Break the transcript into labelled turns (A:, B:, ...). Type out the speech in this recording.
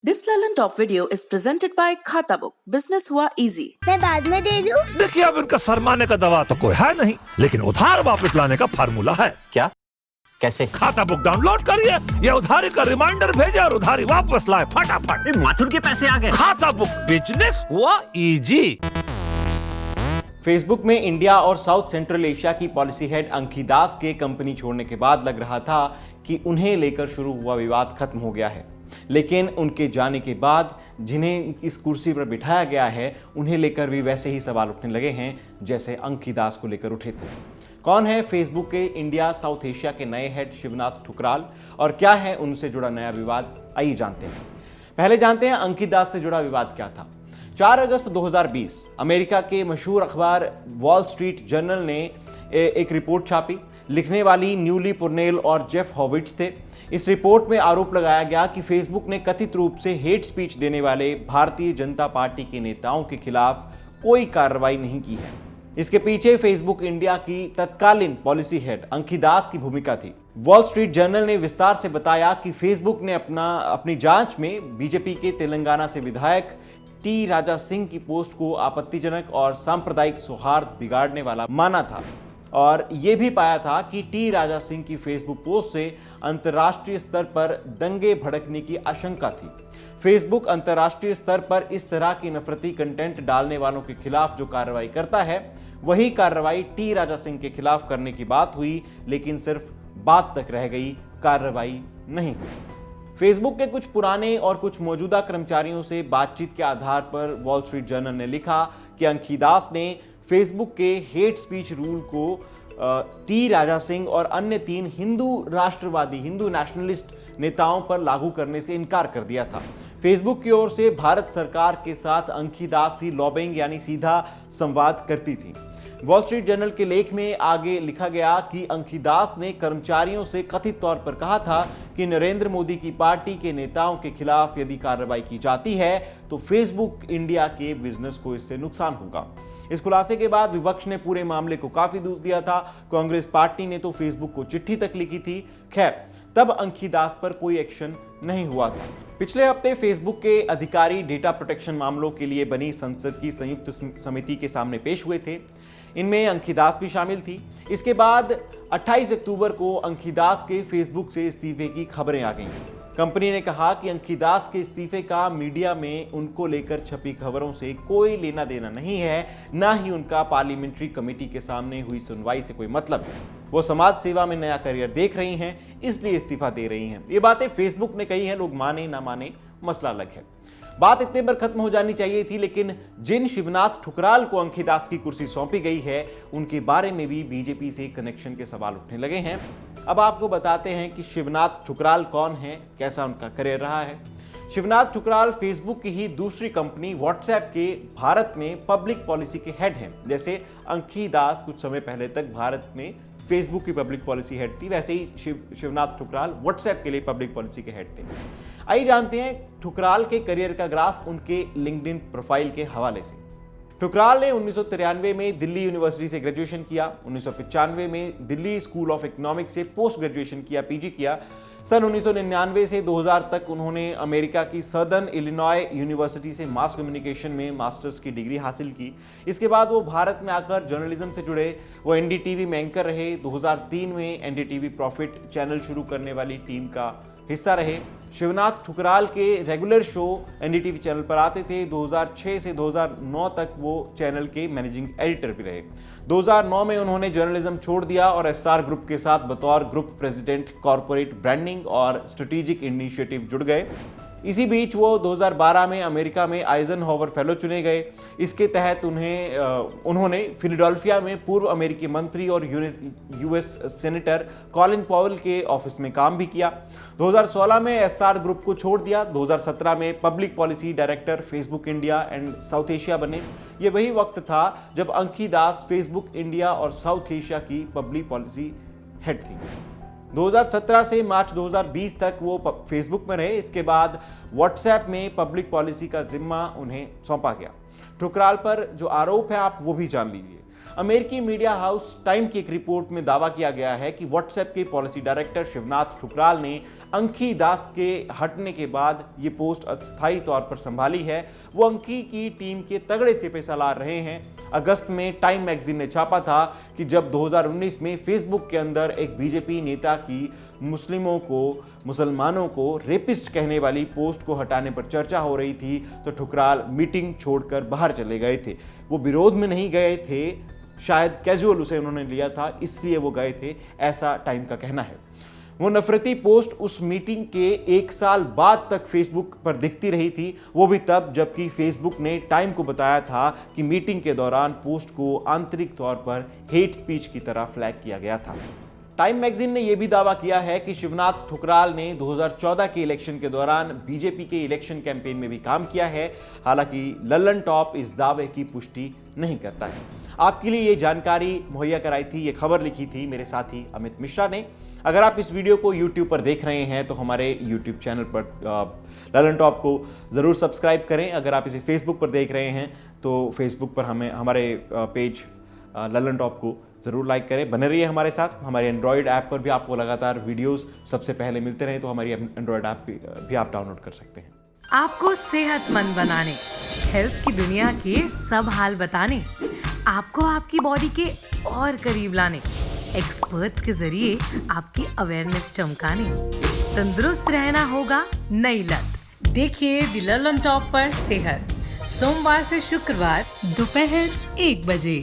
A: This Lalan Top video is presented by खाता book. Business हुआ easy.
B: मैं बाद में दे दूं?
C: देखिए, अब इनका शर्माने का दवा तो कोई है नहीं, लेकिन उधार वापस लाने का फार्मूला है।
D: क्या? कैसे?
C: खाता बुक डाउनलोड करिए, ये उधारी का रिमाइंडर भेजे और उधारी वापस लाए फटाफट।
D: माथुर के पैसे आ गए।
C: खाता बुक, बिजनेस हुआ इजी।
E: फेसबुक में इंडिया और साउथ सेंट्रल एशिया की पॉलिसी हेड अंकी दास के कंपनी छोड़ने के बाद लग रहा था कि उन्हें लेकर शुरू हुआ विवाद खत्म हो गया है, लेकिन उनके जाने के बाद जिन्हें इस कुर्सी पर बिठाया गया है उन्हें लेकर भी वैसे ही सवाल उठने लगे हैं जैसे अंकी दास को लेकर उठे थे। कौन है फेसबुक के इंडिया साउथ एशिया के नए हेड शिवनाथ ठुकराल और क्या है उनसे जुड़ा नया विवाद, आइए जानते हैं। पहले जानते हैं अंकी दास से जुड़ा विवाद क्या था। 4 अगस्त 2020 अमेरिका के मशहूर अखबार वॉल स्ट्रीट जर्नल ने एक रिपोर्ट छापी। लिखने वाली न्यूली पुर्नेल और जेफ हॉविट्स थे। इस रिपोर्ट में आरोप लगाया गया कि फेसबुक ने कथित रूप से हेट स्पीच देने वाले भारतीय जनता पार्टी के नेताओं के खिलाफ कोई कार्रवाई नहीं की है। इसके पीछे फेसबुक इंडिया की तत्कालीन पॉलिसी हेड अंकी दास की भूमिका थी। वॉल स्ट्रीट जर्नल ने विस्तार से बताया कि फेसबुक ने अपनी जांच में बीजेपी के तेलंगाना से विधायक टी राजा सिंह की पोस्ट को आपत्तिजनक और सांप्रदायिक सौहार्द बिगाड़ने वाला माना था और यह भी पाया था कि टी राजा सिंह की फेसबुक पोस्ट से अंतर्राष्ट्रीय स्तर पर दंगे भड़कने की आशंका थी। फेसबुक अंतर्राष्ट्रीय स्तर पर इस तरह की नफरती कंटेंट डालने वालों के खिलाफ जो कार्रवाई करता है वही कार्रवाई टी राजा सिंह के खिलाफ करने की बात हुई, लेकिन सिर्फ बात तक रह गई, कार्रवाई नहीं हुई। फेसबुक के कुछ पुराने और कुछ मौजूदा कर्मचारियों से बातचीत के आधार पर वॉल स्ट्रीट जर्नल ने लिखा कि अंकी दास ने फेसबुक के हेट स्पीच रूल को टी राजा सिंह और अन्य 3 हिंदू राष्ट्रवादी हिंदू नेशनलिस्ट नेताओं पर लागू करने से इनकार कर दिया था। फेसबुक की ओर से भारत सरकार के साथ अंकी दास ही लॉबिंग यानी सीधा संवाद करती थी। वॉल स्ट्रीट जर्नल के लेख में आगे लिखा गया कि अंकी दास ने कर्मचारियों से कथित तौर पर कहा था कि नरेंद्र मोदी की पार्टी के नेताओं के खिलाफ यदि कार्रवाई की जाती है तो फेसबुक इंडिया के बिजनेस को इससे नुकसान होगा। इस खुलासे के बाद विपक्ष ने पूरे मामले को काफी दूर दिया था। कांग्रेस पार्टी ने तो फेसबुक को चिट्ठी तक लिखी थी। खैर, तब अंकी दास पर कोई एक्शन नहीं हुआ था। पिछले हफ्ते फेसबुक के अधिकारी डेटा प्रोटेक्शन मामलों के लिए बनी संसद की संयुक्त समिति के सामने पेश हुए थे। इनमें अंकी दास भी शामिल थी। इसके बाद 28 अक्टूबर को अंकी दास के फेसबुक से इस्तीफे की खबरें आ गईं। कंपनी ने कहा कि अंकी दास के इस्तीफे का मीडिया में उनको लेकर छपी खबरों से कोई लेना देना नहीं है, ना ही उनका पार्लियामेंट्री कमेटी के सामने हुई सुनवाई से कोई मतलब है। वो समाज सेवा में नया करियर देख रही हैं, इसलिए इस्तीफा दे रही हैं। ये बातें फेसबुक ने कही हैं, लोग माने ना माने मसला अलग है। बात इतने पर खत्म हो जानी चाहिए थी, लेकिन जिन शिवनाथ ठुकराल को अंकी दास की कुर्सी सौंपी गई है उनके बारे में भी बीजेपी से कनेक्शन के सवाल उठने लगे हैं। अब आपको बताते हैं कि शिवनाथ ठुकराल कौन है, कैसा उनका करियर रहा है। शिवनाथ ठुकराल फेसबुक की ही दूसरी कंपनी व्हाट्सएप के भारत में पब्लिक पॉलिसी के हेड हैं। जैसे अंकी दास कुछ समय पहले तक भारत में फेसबुक की पब्लिक पॉलिसी हेड थी, वैसे ही शिवनाथ ठुकराल व्हाट्सएप के लिए पब्लिक पॉलिसी के हेड थे। आइए जानते हैं ठुकराल के करियर का ग्राफ उनके लिंक्डइन प्रोफाइल के हवाले से। ठुकराल ने 1993 में दिल्ली यूनिवर्सिटी से ग्रेजुएशन किया। 1995 में दिल्ली स्कूल ऑफ इकोनॉमिक्स से पोस्ट ग्रेजुएशन किया, पीजी किया। सन 1999 से 2000 तक उन्होंने अमेरिका की सदर्न इलिनॉय यूनिवर्सिटी से मास कम्युनिकेशन में मास्टर्स की डिग्री हासिल की। इसके बाद वो भारत में आकर जर्नलिज्म से जुड़े। वो एनडीटीवी में एंकर रहे। 2003 में एनडीटीवी प्रॉफिट चैनल शुरू करने वाली टीम का हिस्सा रहे। शिवनाथ ठुकराल के रेगुलर शो एनडीटीवी चैनल पर आते थे। 2006 से 2009 तक वो चैनल के मैनेजिंग एडिटर भी रहे। 2009 में उन्होंने जर्नलिज्म छोड़ दिया और एसआर ग्रुप के साथ बतौर ग्रुप प्रेसिडेंट कॉर्पोरेट ब्रांडिंग और स्ट्रेटेजिक इनिशिएटिव जुड़ गए। इसी बीच वो 2012 में अमेरिका में आइजनहोवर फेलो चुने गए। इसके तहत उन्होंने फिलाडेल्फिया में पूर्व अमेरिकी मंत्री और यूएस सेनेटर कॉलिन पॉवेल के ऑफिस में काम भी किया। 2016 में एसआर ग्रुप को छोड़ दिया। 2017 में public policy director Facebook India and south Asia बने। ये वही वक्त था जब अंकी दास फेसबुक इंडिया और साउथ एशिया की पब्लिक पॉलिसी हेड थी। 2017 से मार्च 2020 तक वो फेसबुक में रहे। इसके बाद व्हाट्सएप में पब्लिक पॉलिसी का जिम्मा उन्हें सौंपा गया। ठुकराल पर जो आरोप है आप वो भी जान लीजिए। अमेरिकी मीडिया हाउस टाइम की एक रिपोर्ट में दावा किया गया है कि व्हाट्सएप के पॉलिसी डायरेक्टर शिवनाथ ठुकराल ने अंकी दास के हटने के बाद ये पोस्ट अस्थायी तौर पर संभाली है। वो अंकी की टीम के तगड़े से पैसा ला रहे हैं। अगस्त में टाइम मैगजीन ने छापा था कि जब 2019 में फेसबुक के अंदर एक बीजेपी नेता की मुसलमानों को रेपिस्ट कहने वाली पोस्ट को हटाने पर चर्चा हो रही थी तो ठुकराल मीटिंग छोड़कर बाहर चले गए थे। वो विरोध में नहीं गए थे, शायद कैजुअल उसे उन्होंने लिया था इसलिए वो गए थे, ऐसा टाइम का कहना है। वो नफरती पोस्ट उस मीटिंग के 1 साल बाद तक फेसबुक पर दिखती रही थी, वो भी तब जबकि फेसबुक ने टाइम को बताया था कि मीटिंग के दौरान पोस्ट को आंतरिक तौर पर हेट स्पीच की तरह फ्लैग किया गया था। टाइम मैगजीन ने यह भी दावा किया है कि शिवनाथ ठुकराल ने 2014 के इलेक्शन के दौरान बीजेपी के इलेक्शन कैंपेन में भी काम किया है। हालांकि लल्लन टॉप इस दावे की पुष्टि नहीं करता है। आपके लिए ये जानकारी मुहैया कराई थी, ये खबर लिखी थी मेरे साथी अमित मिश्रा ने। अगर आप इस वीडियो को YouTube पर देख रहे हैं तो हमारे YouTube चैनल पर लल्लन टॉप को ज़रूर सब्सक्राइब करें। अगर आप इसे Facebook पर देख रहे हैं तो Facebook पर हमारे पेज लल्लन टॉप को ज़रूर लाइक करें। बने रहिए हमारे साथ। हमारे एंड्रॉयड ऐप पर भी आपको लगातार वीडियोस सबसे पहले मिलते रहे तो हमारी एंड्रॉयड ऐप भी आप डाउनलोड कर सकते हैं।
B: आपको सेहतमंद बनाने, हेल्थ की दुनिया के सब हाल बताने, आपको आपकी बॉडी के और करीब लाने, एक्सपर्ट्स के जरिए आपकी अवेयरनेस चमकाने, तंदुरुस्त रहना होगा नई लत। देखिए द लल्लन टॉप पर सेहत, सोमवार से शुक्रवार दोपहर 1 बजे।